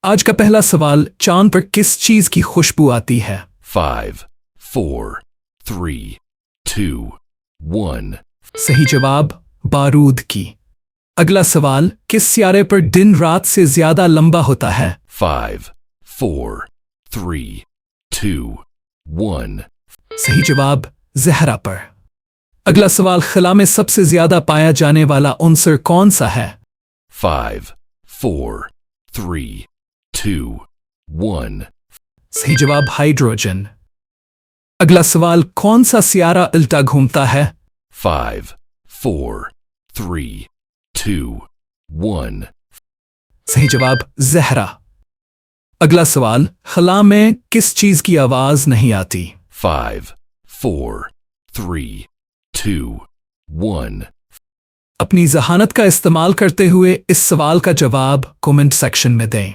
آج کا پہلا سوال، چاند پر کس چیز کی خوشبو آتی ہے؟ 5, 4, 3, 2, 1. صحیح جواب بارود کی۔ اگلا سوال، کس سیارے پر دن رات سے زیادہ لمبا ہوتا ہے؟ 5, 4, 3, 2, 1. صحیح جواب زہرہ پر۔ اگلا سوال، خلا میں سب سے زیادہ پایا جانے والا عنصر کون سا ہے؟ 5, 4, 3, 2, 1. صحیح جواب ہائیڈروجن۔ اگلا سوال، کون سا سیارہ الٹا گھومتا ہے؟ 5, 4, 3, 2, 1. صحیح جواب زہرہ۔ اگلا سوال، خلا میں کس چیز کی آواز نہیں آتی؟ 5, 4, 3, 2, 1. اپنی ذہانت کا استعمال کرتے ہوئے اس سوال کا جواب کمنٹ سیکشن میں دیں۔